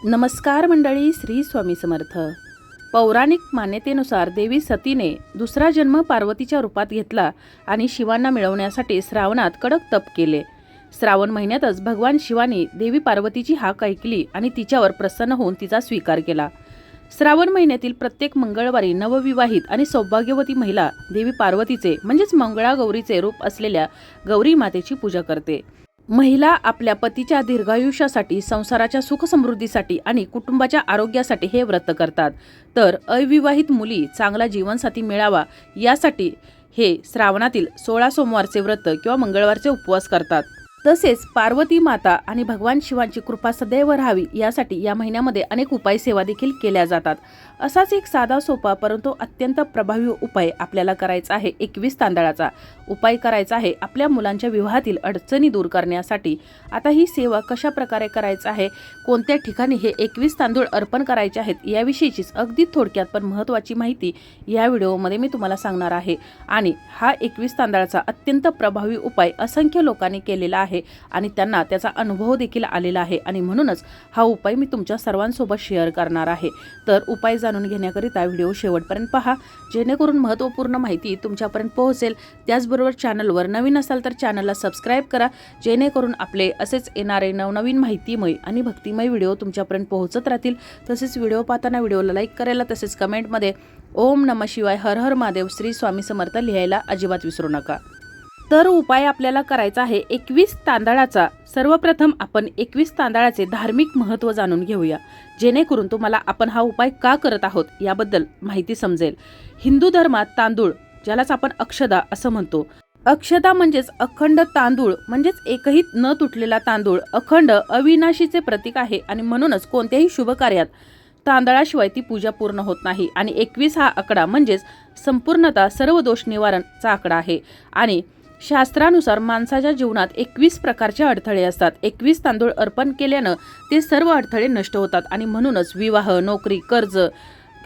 नमस्कार मंडळी, श्री स्वामी समर्थ। पौराणिक मान्यतेनुसार देवी सतीने दुसरा जन्म पार्वतीच्या रूपात घेतला आणि शिवांना मिळवण्यासाठी श्रावणात कडक तप केले। श्रावण महिन्यातच भगवान शिवानी देवी पार्वतीची हाक ऐकली आणि तिच्यावर प्रसन्न होऊन तिचा स्वीकार केला। श्रावण महिन्यातील प्रत्येक मंगळवारी नवविवाहित आणि सौभाग्यवती महिला देवी पार्वतीचे म्हणजेच मंगळागौरीचे रूप असलेल्या गौरी मातेची पूजा करते। महिला आपल्या पतीच्या दीर्घायुष्यासाठी, संसाराच्या सुख समृद्धीसाठी आणि कुटुंबाच्या आरोग्यासाठी हे व्रत करतात। तर अविवाहित मुली चांगला जीवनसाथी मिळावा यासाठी हे श्रावणातील 16 सोमवारचे व्रत किंवा मंगळवारचे उपवास करतात। तसेच पार्वती माता आणि भगवान शिवांची कृपा सदैव राहावी यासाठी या महिन्यामध्ये अनेक उपाय सेवा देखील केल्या जातात। असाच एक साधा सोपा परंतु अत्यंत प्रभावी उपाय आपल्याला करायचा आहे। 21 तांदळाचा उपाय करायचा आहे आपल्या मुलांच्या विवाहातील अडचणी दूर करण्यासाठी। आता ही सेवा कशा प्रकारे करायचा आहे, कोणत्या ठिकाणी हे 21 तांदूळ अर्पण करायचे आहेत याविषयीचीच अगदी थोडक्यात पण महत्त्वाची माहिती या व्हिडिओमध्ये मी तुम्हाला सांगणार आहे। आणि हा 21 तांदळाचा अत्यंत प्रभावी उपाय असंख्य लोकांनी केलेला आहे आणि त्यांना त्याचा अनुभव देखील आलेला आहे आणि म्हणूनच हा उपाय मी तुमच्या सर्वांसोबत शेअर करणार आहे। तर उपाय जाणून घेण्याकरिता व्हिडिओ शेवटपर्यंत पहा, जेणेकरून महत्त्वपूर्ण माहिती तुमच्यापर्यंत पोहोचेल। त्याचबरोबर चॅनलवर नवीन असाल तर चॅनलला सबस्क्राईब करा, जेणेकरून आपले असेच येणारे नवनवीन माहितीमय आणि भक्तिमय व्हिडिओ तुमच्यापर्यंत पोहोचत राहतील। तसेच व्हिडिओ पाहताना व्हिडिओला लाईक करायला, तसेच कमेंटमध्ये ओम नमः शिवाय, हर हर महादेव, श्री स्वामी समर्थ लिहायला अजिबात विसरू नका। तर उपाय आपल्याला करायचा आहे 21 तांदळाचा। सर्वप्रथम आपण 21 तांदळाचे धार्मिक महत्त्व जाणून घेऊया, जेणेकरून तुम्हाला आपण हा उपाय का करत आहोत याबद्दल माहिती समजेल। हिंदू धर्मात तांदूळ, ज्यालाच आपण अक्षदा असं म्हणतो, अक्षदा म्हणजेच अखंड तांदूळ, म्हणजेच एकही न तुटलेला तांदूळ, अखंड अविनाशीचे प्रतीक आहे आणि म्हणूनच कोणत्याही शुभ कार्यात तांदळाशिवाय ती पूजा पूर्ण होत नाही। आणि 21 हा आकडा म्हणजेच संपूर्णतः सर्व दोष निवारणचा आकडा आहे। आणि शास्त्रानुसार माणसाच्या जीवनात 21 प्रकारचे अडथळे असतात। 21 तांदूळ अर्पण केल्यानं ते सर्व अडथळे नष्ट होतात आणि म्हणूनच विवाह, नोकरी, कर्ज,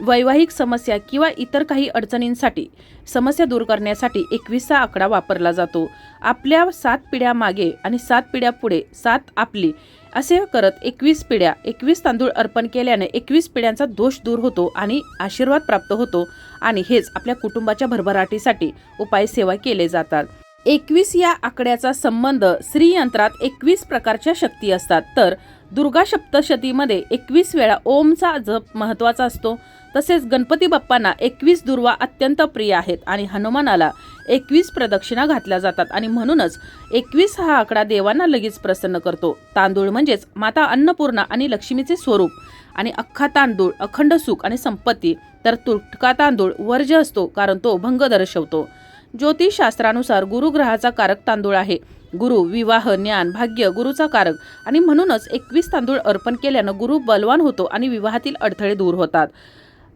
वैवाहिक समस्या किंवा इतर काही अडचणींसाठी समस्या दूर करण्यासाठी 21 हा आकडा वापरला जातो। आपल्या 7 पिढ्या मागे आणि 7 पिढ्या पुढे, 7 आपली असे करत 21 पिढ्या 21 तांदूळ अर्पण केल्याने 21 पिढ्यांचा दोष दूर होतो आणि आशीर्वाद प्राप्त होतो। आणि हेच आपल्या कुटुंबाच्या भरभराटीसाठी उपाय सेवा केले जातात। 21 या आकड्याचा संबंध श्रीयंत्रात 21 प्रकारच्या शक्ती असतात। तर दुर्गा सप्तशतीमध्ये 21 वेळा ओमचा जप महत्त्वाचा असतो। तसेच गणपती बाप्पांना 21 दुर्वा अत्यंत प्रिय आहेत आणि हनुमानाला 21 प्रदक्षिणा घातल्या जातात आणि म्हणूनच 21 हा आकडा देवांना लगेच प्रसन्न करतो। तांदूळ म्हणजेच माता अन्नपूर्णा आणि लक्ष्मीचे स्वरूप आणि अख्खा तांदूळ अखंड सुख आणि संपत्ती, तर तुटका तांदूळ वर्ज्य असतो कारण तो भंग दर्शवतो। ज्योतिषशास्त्रानुसार गुरु ग्रहाचा कारक तांदूळ आहे। गुरु विवाह, ज्ञान, भाग्य गुरुचा कारक आणि म्हणूनच 21 तांदूळ अर्पण केल्यानं गुरु बलवान होतो आणि विवाहातील अडथळे दूर होतात।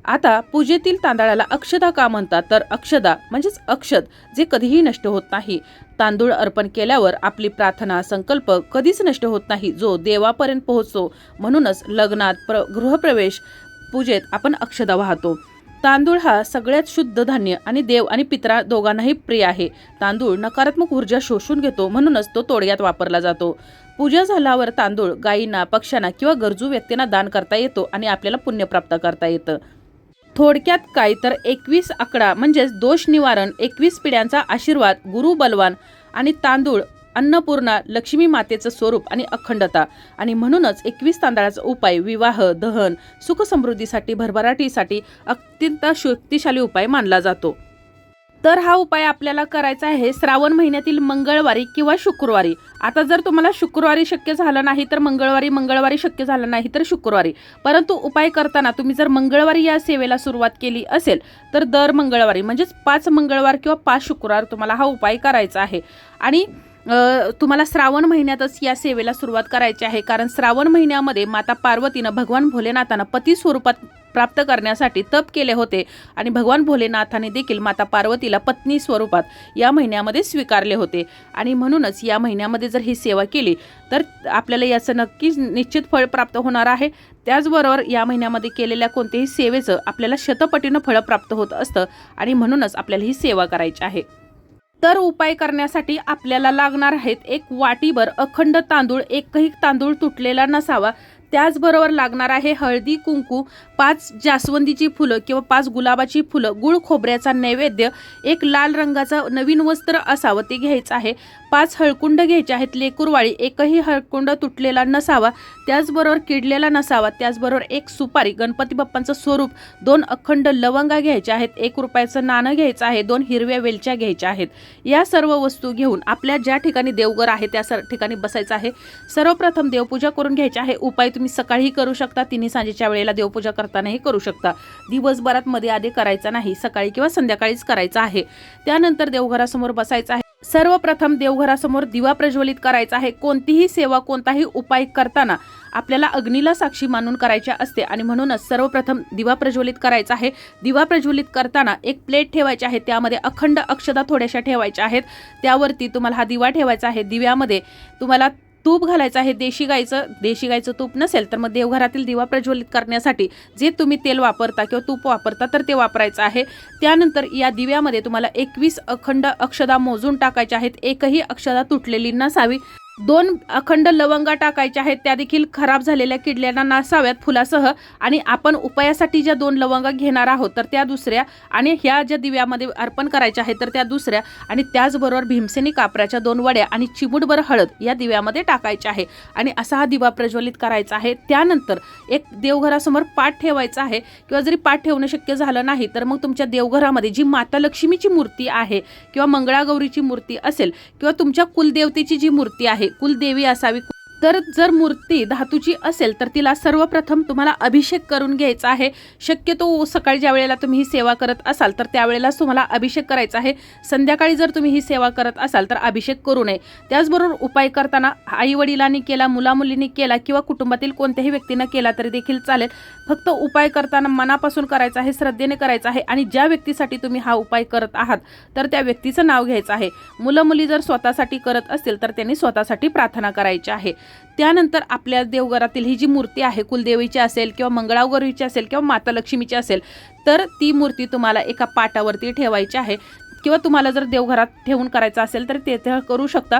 आता पूजेतील तांदळाला अक्षदा का म्हणतात, तर अक्षदा म्हणजेच अक्षत, जे कधीही नष्ट होत नाही। तांदूळ अर्पण केल्यावर आपली प्रार्थना, संकल्प कधीच नष्ट होत नाही, जो देवापर्यंत पोहोचतो। म्हणूनच लग्नात, गृहप्रवेश पूजेत आपण अक्षदा वाहतो। तांदूळ हा सगळ्यात शुद्ध धान्य आणि देव आणि पितरा दोघांनाही प्रिय आहे। तांदूळ नकारात्मक ऊर्जा शोषून घेतो, म्हणूनच तो तोडग्यात वापरला जातो। पूजा झाल्यावर तांदूळ गायींना, पक्ष्यांना किंवा गरजू व्यक्तींना दान करता येतो आणि आपल्याला पुण्य प्राप्त करता येतं। थोडक्यात काय, तर 21 आकडा म्हणजेच दोष निवारण, 21 पिढ्यांचा आशीर्वाद, गुरु बलवान आणि तांदूळ अन्नपूर्णा, लक्ष्मी मातेचं स्वरूप आणि अखंडता। आणि म्हणूनच 21 तांदळाचा उपाय विवाह, दहन, सुख समृद्धीसाठी, भरभराटीसाठी अत्यंत शक्तिशाली उपाय मानला जातो। तर हा उपाय आपल्याला करायचा आहे श्रावण महिन्यातील मंगळवारी किंवा शुक्रवारी। आता जर तुम्हाला शुक्रवारी शक्य झालं नाही तर मंगळवारी शक्य झालं नाही तर शुक्रवारी, परंतु उपाय करताना तुम्ही जर मंगळवारी या सेवेला सुरुवात केली असेल तर दर मंगळवारी म्हणजेच 5 मंगळवार किंवा 5 शुक्रवार तुम्हाला हा उपाय करायचा आहे। आणि तुम्हाला श्रावण महिन्यातच या सेवेला सुरुवात करायची आहे, कारण श्रावण महिन्यामध्ये माता पार्वतीनं भगवान भोलेनाथांना पती स्वरूपात प्राप्त करण्यासाठी तप केले होते आणि भगवान भोलेनाथाने देखील माता पार्वतीला पत्नी स्वरूपात या महिन्यामध्ये स्वीकारले होते। आणि म्हणूनच या महिन्यामध्ये जर ही सेवा केली तर आपल्याला याचं नक्कीच निश्चित फळ प्राप्त होणार आहे। त्याचबरोबर या महिन्यामध्ये केलेल्या कोणत्याही सेवेचं आपल्याला शतपटीनं फळ प्राप्त होत असतं आणि म्हणूनच आपल्याला ही सेवा करायची आहे। तर उपाय करण्यासाठी आपल्याला लागणार आहेत 1 वाटीभर अखंड तांदूळ, एकही तांदूळ तुटलेला नसावा, त्याचबरोबर लागणार आहे हळदी कुंकू, 5 जास्वंदीची फुलं किंवा 5 गुलाबाची फुलं, गुळ खोबऱ्याचा नैवेद्य, एक लाल रंगाचं नवीन वस्त्र असावं ते घ्यायचं आहे, 5 हळकुंड घ्यायचे आहेत लेकुरवाळी, एकही हळकुंड तुटलेला नसावा, त्याचबरोबर किडलेला नसावा, त्याचबरोबर एक सुपारी, गणपती बाप्पांचं स्वरूप, 2 अखंड लवंगा घ्यायच्या आहेत, 1 रुपयाचं नाणं घ्यायचं आहे, 2 हिरव्या वेलच्या घ्यायच्या आहेत. या सर्व वस्तू घेऊन आपल्या ज्या ठिकाणी देवघर आहे त्या ठिकाणी बसायचं आहे. सर्वप्रथम देवपूजा करून घ्यायची आहे. उपाय तुम्ही सकाळीही करू शकता, तिन्ही सांजेच्या वेळेला देवपूजा करतानाही करू शकता. दिवसभरात मध्ये आधी करायचा नाही, सकाळी किंवा संध्याकाळीच करायचा आहे. त्यानंतर देवघरासमोर बसायचं आहे. सर्वप्रथम देवघरासमोर दिवा प्रज्वलित करायचा आहे. कोणतीही सेवा कोणताही उपाय करताना आपल्याला अग्नीला साक्षी मानून करायच्या असते आणि म्हणूनच सर्वप्रथम दिवा प्रज्वलित करायचा आहे. दिवा प्रज्वलित करताना एक प्लेट ठेवायची आहे, त्यामध्ये अखंड अक्षता थोड्याशा ठेवायच्या आहेत. त्यावरती तुम्हाला हा दिवा ठेवायचा आहे. दिव्यामध्ये तुम्हाला तूप घालायचं आहे. देशी गाईचं तूप नसेल तर मग देवघरातील दिवा प्रज्वलित करण्यासाठी जे तुम्ही तेल वापरता किंवा तूप वापरता तर ते वापरायचं आहे. त्यानंतर या दिव्यामध्ये तुम्हाला 21 अखंड अक्षता मोजून टाकायच्या आहेत. एकही अक्षता तुटलेली नसावी. 2 अखंड लवंगा टाकायच्या आहेत, त्या देखील खराब झालेल्या किडलेल्या नसाव्यात फुलासह. आणि आपण उपायासाठी ज्या 2 लवंगा घेणार आहोत तर त्या दुसऱ्या, आणि ह्या ज्या दिव्यामध्ये अर्पण करायच्या आहेत तर त्या दुसऱ्या, आणि त्याचबरोबर भीमसेनी कापराच्या 2 वड्या आणि चिमूटभर हळद या दिव्यामध्ये टाकायच्या आहे. आणि असा हा दिवा प्रज्वलित करायचा आहे. त्यानंतर एक देवघरासमोर पाट ठेवायचा आहे, किंवा जरी पाट ठेवणं शक्य झालं नाही तर मग तुमच्या देवघरामध्ये जी माता लक्ष्मीची मूर्ती आहे किंवा मंगळागौरीची मूर्ती असेल किंवा तुमच्या कुलदेवतेची जी मूर्ती आहे, कुलदेवी असावी, तर जर मूर्ती धातूची असेल तर तिला सर्वप्रथम तुम्हाला अभिषेक करून घ्यायचा आहे. शक्यतो सकाळी ज्या वेळेला तुम्ही ही सेवा करत असाल तर त्यावेळेलाच तुम्हाला अभिषेक करायचा आहे. संध्याकाळी जर तुम्ही ही सेवा करत असाल तर अभिषेक करू नये. त्याचबरोबर उपाय करताना आई वडिलांनी केला, मुलामुलींनी केला किंवा कुटुंबातील कोणत्याही व्यक्तीनं केला तरी देखील चालेल. फक्त उपाय करताना मनापासून करायचा आहे, श्रद्धेने करायचा आहे. आणि ज्या व्यक्तीसाठी तुम्ही हा उपाय करत आहात तर त्या व्यक्तीचं नाव घ्यायचं आहे. मुलं मुली जर स्वतःसाठी करत असतील तर त्यांनी स्वतःसाठी प्रार्थना करायची आहे. त्यानंतर आपल्या देवघरातील ही जी मूर्ती आहे, कुलदेवीची असेल किंवा मंगळागौरीची असेल किंवा माता लक्ष्मीची असेल तर ती मूर्ती तुम्हाला एका पाटावरती ठेवायची आहे. किंवा तुम्हाला जर देवघरात ठेवून करायचं असेल तर ते करू शकता.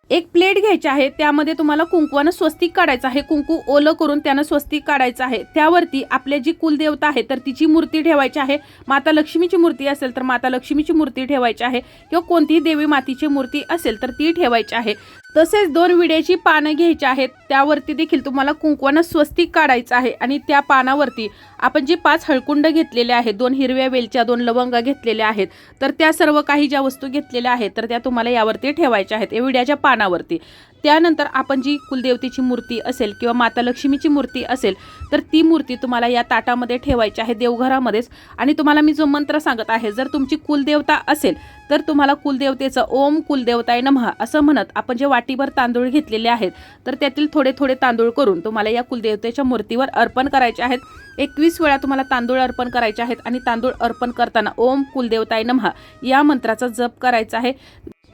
एक प्लेट घ्यायची आहे, त्यामध्ये तुम्हाला कुंकवानं स्वस्तिक काढायचं आहे. कुंकू ओलं करून त्यानं स्वस्तिक काढायचं आहे. त्यावरती आपल्या जी कुलदेवता आहे तर तिची मूर्ती ठेवायची आहे. माता लक्ष्मीची मूर्ती असेल तर माता लक्ष्मीची मूर्ती ठेवायची आहे, किंवा कोणतीही देवी मातीची मूर्ती असेल तर ती ठेवायची आहे. तसेच 2 विड्याची पानं घ्यायची आहेत, त्यावरती देखील तुम्हाला कुंकवानं स्वस्तिक काढायचं आहे. आणि त्या पानावरती आपण जे 5 हळकुंड घेतलेले आहेत, 2 हिरव्या वेलच्या, 2 लवंगा घेतलेल्या आहेत, तर त्या सर्व काही ज्या वस्तू घेतलेल्या आहेत तर त्या तुम्हाला यावरती ठेवायच्या आहेत, या विड्याच्या पानावरती. त्यानंतर आपण जी कुलदेवतेची मूर्ती असेल किंवा माता लक्ष्मीची मूर्ती असेल तर ती मूर्ती तुम्हाला या ताटामध्ये ठेवायची आहे देवघरामध्येच. आणि तुम्हाला मी जो मंत्र सांगत आहे, जर तुमची कुलदेवता असेल तर तुम्हाला कुलदेवतेचं ओम कुलदेवताय नमः असं म्हणत आपण जे वाटीभर तांदूळ घेतलेले आहेत तर त्यातील थोडे थोडे तांदूळ करून तुम्हाला या कुलदेवतेच्या मूर्तीवर अर्पण करायचे आहेत. 21 वेळा तुम्हाला तांदूळ अर्पण करायचे आहेत. आणि तांदूळ अर्पण करताना ओम कुलदेवताय नमः या मंत्राचा जप करायचा आहे.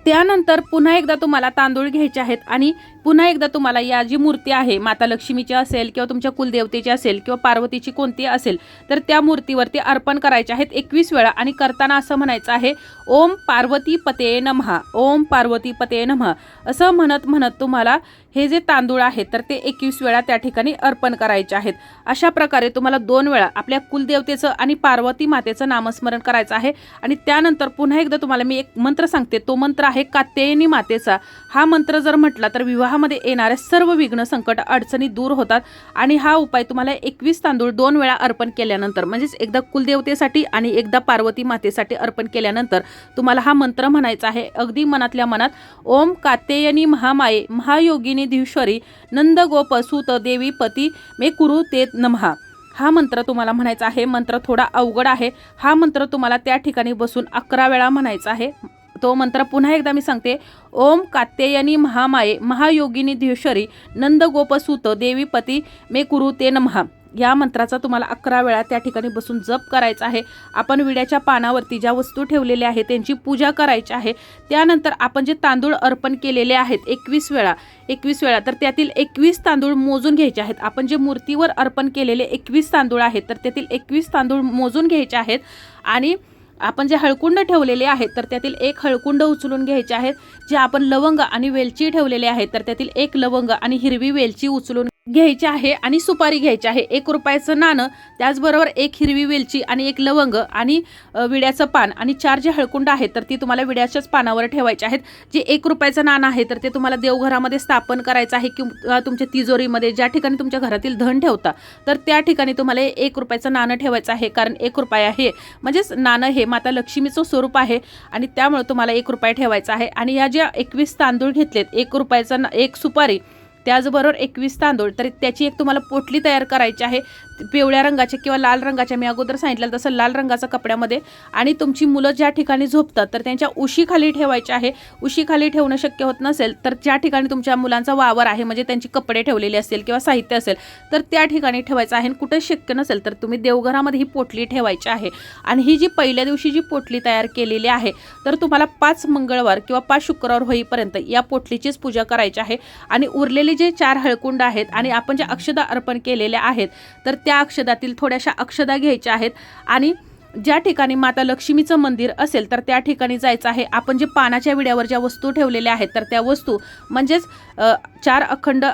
त्यानंतर पुन्हा एकदा तुम्हाला तांदूळ घ्यायचे आहेत आणि पुन्हा एकदा तुम्हाला या जी मूर्ती आहे माता लक्ष्मीची असेल किंवा तुमच्या कुलदेवतेची असेल किंवा पार्वतीची कोणती असेल तर त्या मूर्तीवरती अर्पण करायचे आहेत 21 वेळा. आणि करताना असं म्हणायचं आहे ओम पार्वती पते नमः, ओम पार्वती पते नमः असं म्हणत म्हणत तुम्हाला हे जे तांदूळ आहेत तर ते 21 वेळा त्या ठिकाणी अर्पण करायचे आहेत. अशा प्रकारे तुम्हाला 2 वेळा आपल्या कुलदेवतेचं आणि पार्वती मातेचं नामस्मरण करायचं आहे. आणि त्यानंतर पुन्हा एकदा तुम्हाला मी एक मंत्र सांगते, तो मंत्र आहे कात्यायनी मातेचा. हा मंत्र जर म्हटला तर विवाहामध्ये येणाऱ्या सर्व विघ्न संकट अडचणी दूर होतात. आणि हा उपाय तुम्हाला 21 तांदूळ 2 वेळा अर्पण केल्यानंतर, म्हणजेच एकदा कुलदेवतेसाठी आणि एकदा पार्वती मातेसाठी अर्पण केल्यानंतर तुम्हाला हा मंत्र म्हणायचा आहे अगदी मनातल्या मनात. ओम कात्यायनी महामाये महायोगिनी धीश्वरी नंद गोप सुत देवी पती मे कुरु ते नमः. हा मंत्र तुम्हाला म्हणायचा आहे. मंत्र थोडा अवघड आहे. हा मंत्र तुम्हाला त्या ठिकाणी बसून 11 वेळा म्हणायचा आहे. तो मंत्र पुन्हा एकदा मी सांगते. ओम कात्यायनी महामाये महायोगिनी धीश्वरी नंद गोपसूत देवी पती मे कुरु ते नमः. या मंत्राचा तुम्हाला 11 वेळा त्या ठिकाणी बसून जप करायचा आहे. आपण विड्याच्या पानावरती ज्या वस्तू ठेवलेल्या आहेत त्यांची पूजा करायची आहे. त्यानंतर आपण जे तांदूळ अर्पण केलेले आहेत 21 वेळा तर त्यातील 21 तांदूळ मोजून घ्यायचे आहेत. आपण जे मूर्तीवर अर्पण केलेले 21 तांदूळ आहेत तर त्यातील 21 तांदूळ मोजून घ्यायचे आहेत. आणि आपण जे हळकुंड ठेवलेले आहेत तर त्यातील 1 हळकुंड उचलून घ्यायचे आहेत. जे आपण लवंग आणि वेलची ठेवलेले आहेत तर त्यातील 1 लवंग आणि हिरवी वेलची उचलून घ्यायची आहे आणि सुपारी घ्यायची आहे. 1 रुपयाचं नाणं, त्याचबरोबर 1 हिरवी वेलची आणि 1 लवंग आणि विड्याचं पान आणि 4 जे हळकुंड आहेत तर ती तुम्हाला विड्याच्याच पानावर ठेवायचे आहेत. जे 1 रुपयाचं नाणं आहे तर ते तुम्हाला देवघरामध्ये स्थापन करायचं आहे किंवा तुमच्या तिजोरीमध्ये ज्या ठिकाणी तुमच्या घरातील धन ठेवता तर त्या ठिकाणी तुम्हाला 1 रुपयाचं नाणं ठेवायचं आहे. कारण 1 रुपया हे म्हणजेच नाणं हे माता लक्ष्मीचं स्वरूप आहे आणि त्यामुळे तुम्हाला 1 रुपया ठेवायचा आहे. आणि या ज्या 21 तांदूळ घेतलेत, 1 रुपयाचा 1 सुपारी, त्याचबरोबर 21 तांदूळ, तर त्याची एक तुम्हाला पोटली तयार करायची आहे. पिवळ्या रंगाच्या किंवा लाल रंगाच्या, मी अगोदर सांगितलं तसं लाल रंगाच्या कपड्यामध्ये. आणि तुमची मुलं ज्या ठिकाणी झोपतात तर त्यांच्या उशीखाली ठेवायचे आहे. उशीखाली ठेवणं शक्य होत नसेल तर ज्या ठिकाणी तुमच्या मुलांचा वावर आहे, म्हणजे त्यांची कपडे ठेवलेले असतील किंवा साहित्य असेल तर त्या ठिकाणी ठेवायचं आहे. कुठे शक्य नसेल तर तुम्ही देवघरामध्ये ही पोटली ठेवायची आहे. आणि ही जी पहिल्या दिवशी जी पोटली तयार केलेली आहे तर तुम्हाला 5 मंगळवार किंवा 5 शुक्रवार होईपर्यंत या पोटलीचीच पूजा करायची आहे. आणि उरलेले जे 4 हळकुंड आहेत आणि आपण ज्या अक्षदा अर्पण केलेल्या आहेत तर त्या अक्षदातील थोड्याशा अक्षदा घ्यायच्या आहेत. आणि ज्या ठिकाणी माता लक्ष्मीचं मंदिर असेल तर त्या ठिकाणी जायचं आहे. आपण जे पानाच्या विड्यावर ज्या वस्तू ठेवलेल्या आहेत तर त्या वस्तू म्हणजेच 4 अखंड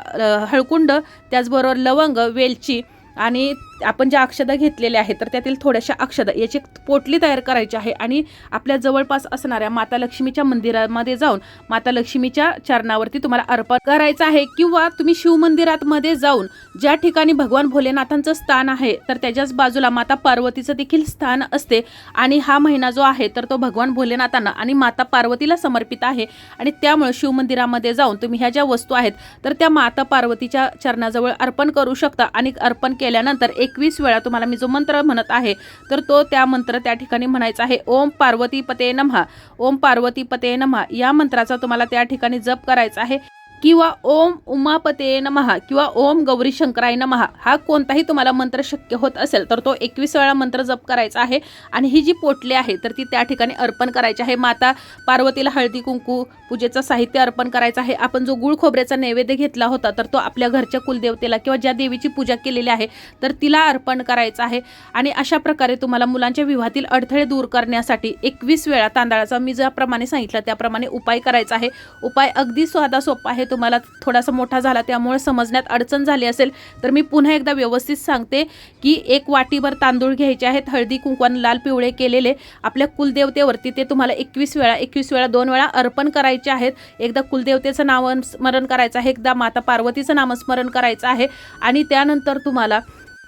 हळकुंड, त्याचबरोबर लवंग, वेलची आणि आपण ज्या अक्षदा घेतलेल्या आहेत तर त्यातील थोड्याशा अक्षदा याची पोटली तयार करायची आहे. आणि आपल्या जवळपास असणाऱ्या माता लक्ष्मीच्या मंदिरामध्ये जाऊन माता लक्ष्मीच्या चरणावरती तुम्हाला अर्पण करायचं आहे. किंवा तुम्ही शिवमंदिरात मध्ये जाऊन ज्या ठिकाणी भगवान भोलेनाथांचं स्थान आहे तर त्याच्याच बाजूला माता पार्वतीचं देखील स्थान असते. आणि हा महिना जो आहे तर तो भगवान भोलेनाथांना आणि माता पार्वतीला समर्पित आहे. आणि त्यामुळे शिवमंदिरामध्ये जाऊन तुम्ही ह्या ज्या वस्तू आहेत तर त्या माता पार्वतीच्या चरणाजवळ अर्पण करू शकता. आणि अर्पण केल्यानंतर 21 वेळा तुम्हाला मी जो मंत्र म्हणत आहे तर तो त्या मंत्र त्या ठिकाणी म्हणायचा आहे. ओम पार्वतीपते नमः, ओम पार्वतीपते नमः या मंत्राचा तुम्हाला त्या ठिकाणी जप करायचा आहे. किंवा ओम उमापते नमः किंवा ओम गौरी शंकराय नमः हा कोणताही तुम्हाला मंत्र शक्य होत असेल तर तो 21 वेळा मंत्र जप करायचा आहे. आणि ही जी पोटली आहे तर ती त्या ठिकाणी अर्पण करायची आहे. माता पार्वतीला हळदी कुंकू पूजेचं साहित्य अर्पण करायचं आहे. आपण जो गुळ खोबऱ्याचा नैवेद्य घेतला होता तर तो आपल्या घरच्या कुलदेवतेला किंवा ज्या देवीची पूजा केलेली आहे तर तिला अर्पण करायचं आहे. आणि अशा प्रकारे तुम्हाला मुलांच्या विवाहातील अडथळे दूर करण्यासाठी 21 वेळा तांदळाचा मी ज्याप्रमाणे सांगितलं त्याप्रमाणे उपाय करायचा आहे. उपाय अगदी साधा सोपा आहे. तुम्हाला थोडासा मोठा झाला त्यामुळे समजण्यात अडचण झाली असेल तर मी पुन्हा एकदा व्यवस्थित सांगते की 1 वाटीभर तांदूळ घ्यायचे आहेत, हळदी कुंकवाने लाल पिवळे केलेले, आपल्या कुलदेवतेवरती ते तुम्हाला 21 वेळा 2 वेळा अर्पण करायचे आहेत. एकदा कुलदेवतेचं नामस्मरण करायचं आहे, एकदा माता पार्वतीचं नामस्मरण करायचं आहे. आणि त्यानंतर तुम्हाला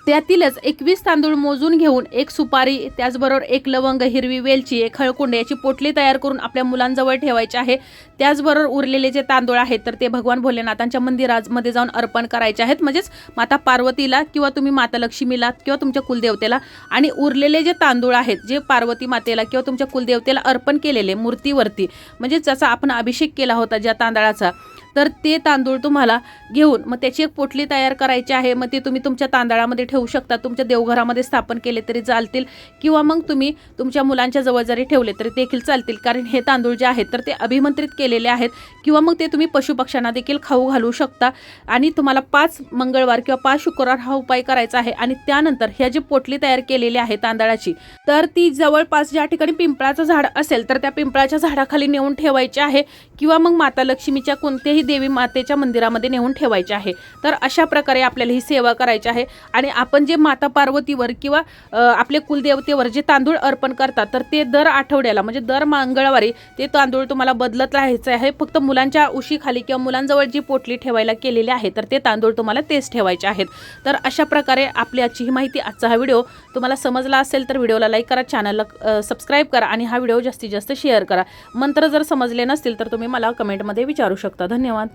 त्यातीलच 21 तांदूळ मोजून घेऊन 1 सुपारी, त्याचबरोबर 1 लवंग, हिरवी वेलची, 1 हळकुंड याची पोटली तयार करून आपल्या मुलांजवळ ठेवायची आहे. त्याचबरोबर उरलेले जे तांदूळ आहेत तर ते भगवान भोलेनाथांच्या मंदिरामध्ये जाऊन अर्पण करायचे आहेत. म्हणजेच माता पार्वतीला किंवा तुम्ही माता लक्ष्मीला किंवा तुमच्या कुलदेवतेला. आणि उरलेले जे तांदूळ आहेत जे पार्वती मातेला किंवा तुमच्या कुलदेवतेला अर्पण केलेले मूर्तीवरती, म्हणजे जसा आपण अभिषेक केला होता ज्या तांदळाचा, तर ते तांदूळ तुम्हाला घेऊन मग त्याची एक पोटली तयार करायची आहे. मग ते तुम्ही तुमच्या तांदळामध्ये ठेवू शकता, तुमच्या देवघरामध्ये स्थापन केले तरी चालतील किंवा मग तुम्ही तुमच्या मुलांच्या जवळ जरी ठेवले तरी देखील चालतील. कारण हे तांदूळ जे आहेत तर ते अभिमंत्रित केलेले आहेत. किंवा मग ते तुम्ही पशुपक्ष्यांना देखील खाऊ घालू शकता. आणि तुम्हाला 5 मंगळवार किंवा 5 शुक्रवार हा उपाय करायचा आहे. आणि त्यानंतर ह्या जी पोटली तयार केलेली आहे तांदळाची तर ती जवळपास ज्या ठिकाणी पिंपळाचं झाड असेल तर त्या पिंपळाच्या झाडाखाली नेऊन ठेवायची आहे. किंवा मग माता लक्ष्मीच्या कोणत्याही देवी मातेच्या मंदिरामध्ये नेऊन ठेवायचे आहे. तर अशा प्रकारे आपल्याला ही सेवा करायची आहे. आणि आपण जे माता पार्वतीवर किंवा आपले कुलदेवतेवर जे तांदूळ अर्पण करतात तर ते दर आठवड्याला म्हणजे दर मंगळवारी ते तांदूळ तुम्हाला बदलत राहायचं आहे. फक्त मुलांच्या उशीखाली किंवा मुलांजवळ जी पोटली ठेवायला केलेली आहे तर ते तांदूळ तुम्हाला तेच ठेवायचे आहेत. तर अशा प्रकारे आपली आजची ही माहिती, आजचा हा व्हिडिओ तुम्हाला समजला असेल तर व्हिडिओला लाईक करा, चॅनलला सबस्क्राईब करा आणि हा व्हिडिओ जास्तीत जास्त शेअर करा. मंत्र जर समजले नसतील तर तुम्ही मला कमेंटमध्ये विचारू शकता. धन्यवाद.